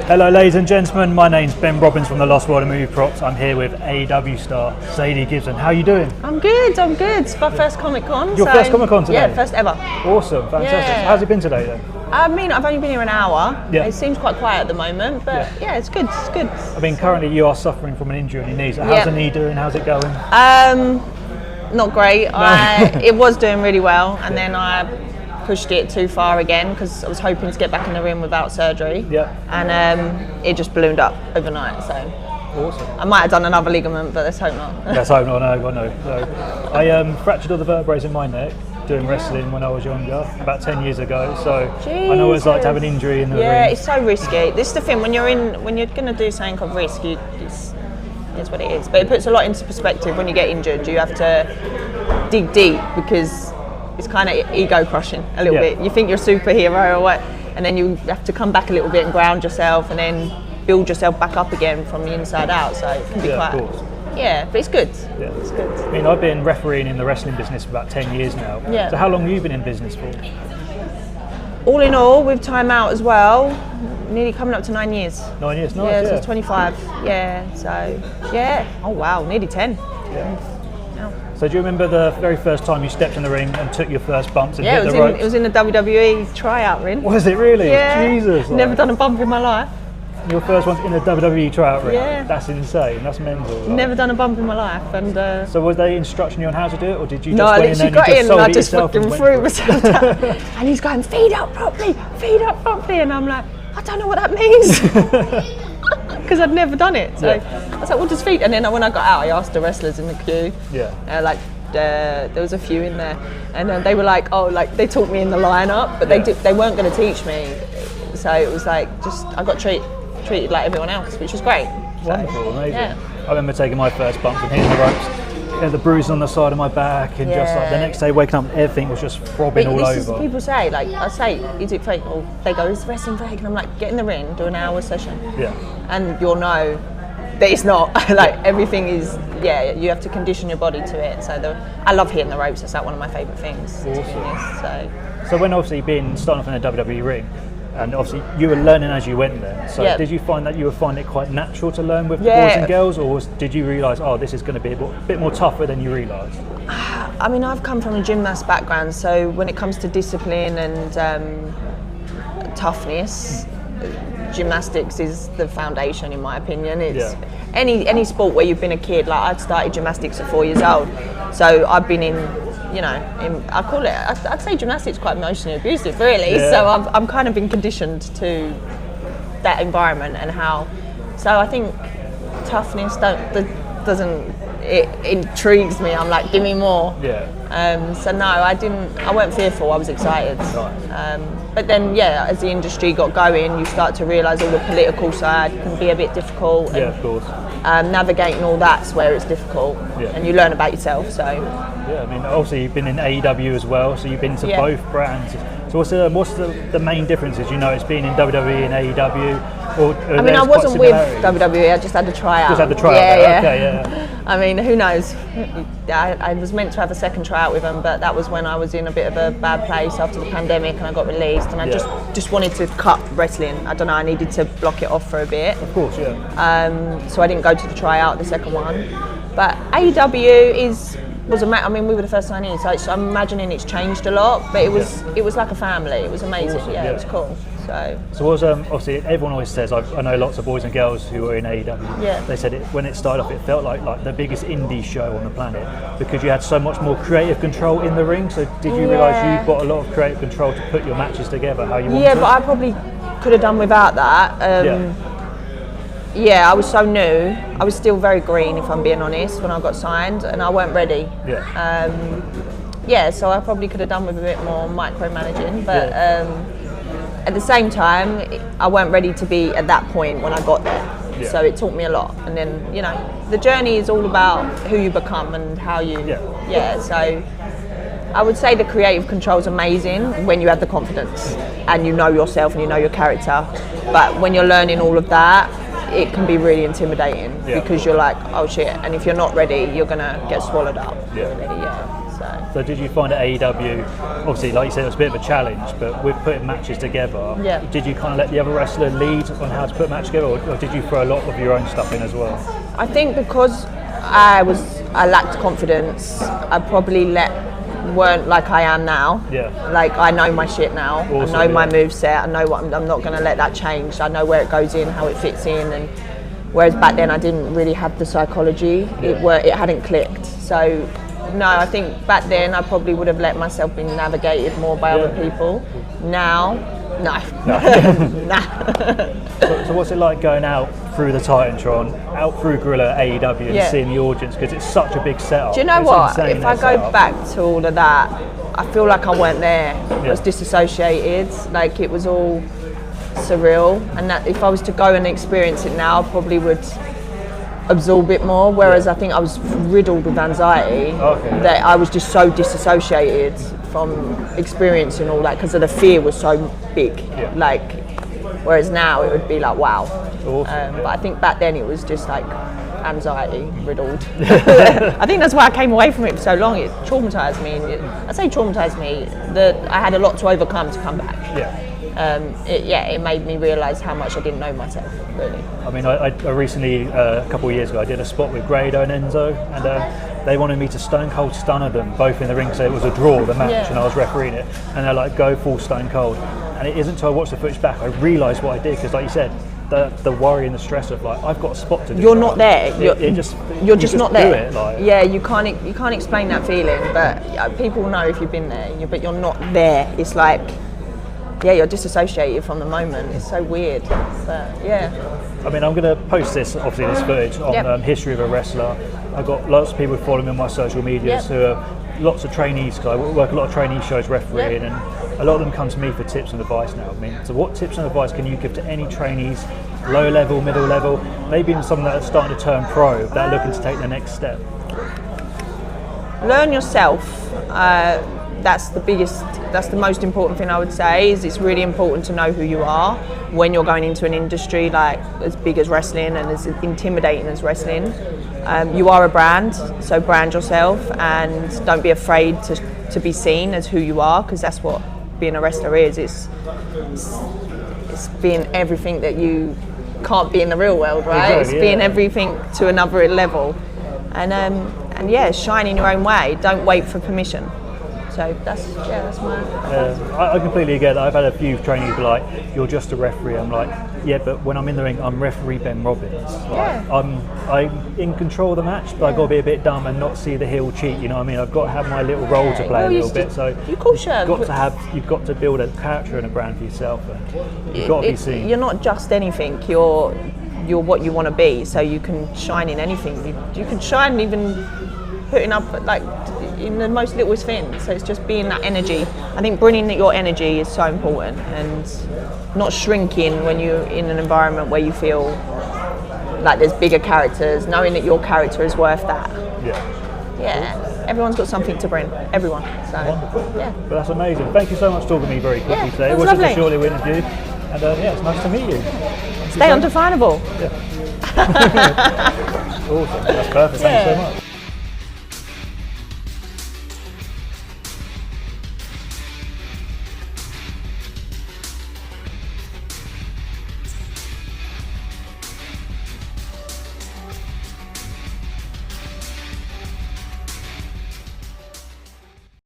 Hello ladies and gentlemen, my name's Ben Robbins from the Lost World of Movie Props. I'm here with AEW star Sadie Gibbs. How are you doing? I'm good. It's my first Comic Con. Your first Comic Con today? Yeah, first ever. Awesome, fantastic. Yeah. How's it been today then? I mean, I've only been here an hour. Yeah. It seems quite quiet at the moment, but yeah, it's good. It's good. I mean, currently you are suffering from an injury on your knee. So how's the knee doing? How's it going? Not great. It was doing really well, and then I pushed it too far again because I was hoping to get back in the ring without surgery. Yeah. And it just ballooned up overnight. So. Awesome. I might have done another ligament, but let's hope not. Let's hope not. No. So, I fractured all the vertebrae in my neck doing wrestling when I was younger, about 10 years ago. So I know what it's like to have an injury in the ring. Yeah, it's so risky. This is the thing, when you're going to do something of risk, it's what it is. But it puts a lot into perspective when you get injured. You have to dig deep because it's kind of ego crushing a little bit. You think you're a superhero or what, and then you have to come back a little bit and ground yourself and then build yourself back up again from the inside out. So it can be quite... Of course. Yeah, but it's good. Yeah. It's good. I mean, I've been refereeing in the wrestling business for about 10 years now. Yeah. So how long have you been in business for? All in all, with time out as well, nearly coming up to 9 years. 9 years, nice. Yeah, so it's 25. Yeah, so yeah. Oh wow, nearly 10. Yeah. So do you remember the very first time you stepped in the ring and took your first bumps and hit the ropes? It was in the WWE tryout ring. Was it really? Yeah. Jesus. Never done a bump in my life. Your first one's in a WWE tryout ring? Yeah. That's insane, that's mental. Like. Never done a bump in my life. And so was they instructing you on how to do it, or did you just no, went I literally got in and I just fucking threw myself down. And he's going, feed up properly. And I'm like, I don't know what that means. Because I'd never done it. So I was like, what does feet? And then when I got out, I asked the wrestlers in the queue. Yeah. There was a few in there, and they were like, oh, like they taught me in the lineup, but they weren't going to teach me. So it was like I got treated like everyone else, which was great. Wonderful, amazing. Yeah. I remember taking my first bumps and hitting the ropes. The bruise on the side of my back, and just like the next day waking up, everything was just throbbing all over. People say, like, I say, is it fake? Or they go, is wrestling fake? And I'm like, get in the ring, do an hour session. Yeah. And you'll know that it's not. Like everything is, you have to condition your body to it. So I love hitting the ropes. It's like one of my favourite things. Awesome. To be honest, so when obviously starting off in a WWE ring, and obviously you were learning as you went then. So did you find that you were finding it quite natural to learn with the boys and girls, or did you realise, this is going to be a bit more tougher than you realised? I mean, I've come from a gymnast background, so when it comes to discipline and toughness, gymnastics is the foundation, in my opinion. It's any sport where you've been a kid. Like I started gymnastics at 4 years old, so I've been in. I call it. I'd say gymnastics quite emotionally abusive, really. Yeah. So I'm kind of been conditioned to that environment and how. So I think toughness it intrigues me. I'm like, give me more. Yeah. So no, I didn't. I weren't fearful. I was excited. But then, as the industry got going, you start to realise all the political side can be a bit difficult. Yeah, of course. Navigating all that's where it's difficult, and you learn about yourself. So. Yeah, I mean, obviously you've been in AEW as well, so you've been to both brands. So what's the main differences you noticed being in WWE and AEW? Or I mean, I wasn't with WWE. I just had the tryout. Just had the tryout. Yeah. Okay, yeah. I mean, who knows? I was meant to have a second tryout with them, but that was when I was in a bit of a bad place after the pandemic, and I got released, and I just wanted to cut wrestling. I don't know. I needed to block it off for a bit. Of course, yeah. So I didn't go to the tryout, the second one. But AEW was I mean, we were the first signees, so I'm imagining it's changed a lot, but it was like a family. It was amazing. Awesome, it was cool. So was obviously everyone always says, I know lots of boys and girls who were in AEW. Yeah. They said when it started off, it felt like the biggest indie show on the planet because you had so much more creative control in the ring. So did you realise you've got a lot of creative control to put your matches together how you want to? Yeah, but I probably could have done without that. I was so new. I was still very green, if I'm being honest, when I got signed, and I weren't ready. So I probably could have done with a bit more micromanaging, but at the same time, I weren't ready to be at that point when I got there. So it taught me a lot. And then, the journey is all about who you become and how you... So I would say the creative control is amazing when you have the confidence and you know yourself and you know your character. But when you're learning all of that, it can be really intimidating because you're like, oh shit, and if you're not ready, you're gonna get swallowed up. So did you find at AEW, obviously like you said, it was a bit of a challenge, but with putting matches together, did you kind of let the other wrestler lead on how to put a match together, or did you throw a lot of your own stuff in as well? I think because I lacked confidence, I probably weren't like I am now. Like I know my shit now. Awesome, I know my moveset. I know what I'm not going to let that change. I know where it goes in, how it fits in, and whereas back then I didn't really have the psychology. It hadn't clicked. So no, I think back then I probably would have let myself be navigated more by other people. Now, no. So what's it like going out through the Titantron, out through Gorilla AEW and seeing the audience, because it's such a big setup? Do you know what? If I go back to all of that, I feel like I weren't there. I was disassociated, like it was all surreal, and that if I was to go and experience it now, I probably would absorb it more, whereas I think I was riddled with anxiety that I was just so disassociated from experiencing all that because of the fear was so big. Like, whereas now it would be like, wow. Awesome, but I think back then it was just like anxiety riddled. I think that's why I came away from it for so long. It traumatized me. I say traumatized me, that I had a lot to overcome to come back. It made me realise how much I didn't know myself, really. I mean, I recently, a couple of years ago, I did a spot with Grado and Enzo, and they wanted me to stone cold stunner them both in the ring, so it was a draw, the match, and I was refereeing it, and they're like, go full stone cold. And it isn't until I watched the footage back I realised what I did, because like you said, the worry and the stress of like, I've got a spot to do. You're not there. You're just not there. It, like. Yeah, you can't explain that feeling, but people know if you've been there, but you're not there. It's like, you're disassociated from the moment. It's so weird, but I mean, I'm going to post this, obviously this footage on History of a Wrestler. I've got lots of people following me on my social medias who are lots of trainees, because I work a lot of trainee shows refereeing, and a lot of them come to me for tips and advice now. I mean, so what tips and advice can you give to any trainees, low level, middle level, maybe even some that are starting to turn pro, that are looking to take the next step? Learn yourself. That's the most important thing I would say. Is it's really important to know who you are when you're going into an industry like as big as wrestling and as intimidating as wrestling. You are a brand, so brand yourself and don't be afraid to be seen as who you are, because that's what being a wrestler is. It's being everything that you can't be in the real world, right? Exactly, it's being everything to another level, and shine in your own way. Don't wait for permission. So that's my advice. I completely get that. I've had a few trainees be like, you're just a referee. I'm like, yeah, but when I'm in the ring, I'm referee Ben Robbins. Like, I'm in control of the match, but I've got to be a bit dumb and not see the heel cheat, you know what I mean? I've got to have my little role to play a little bit. So you've got to build a character and a brand for yourself, and you've got to be seen. You're not just anything, you're what you want to be, so you can shine in anything. You can shine even putting up like in the most littlest thing. So it's just being that energy. I think bringing your energy is so important, and not shrinking when you're in an environment where you feel like there's bigger characters, knowing that your character is worth that. Everyone's got something to bring, everyone. So but that's amazing. Thank you so much for talking to me very quickly today. It was just a short little interview, and it's nice to meet you. Stay undefinable. Awesome, that's perfect. Thank you so much.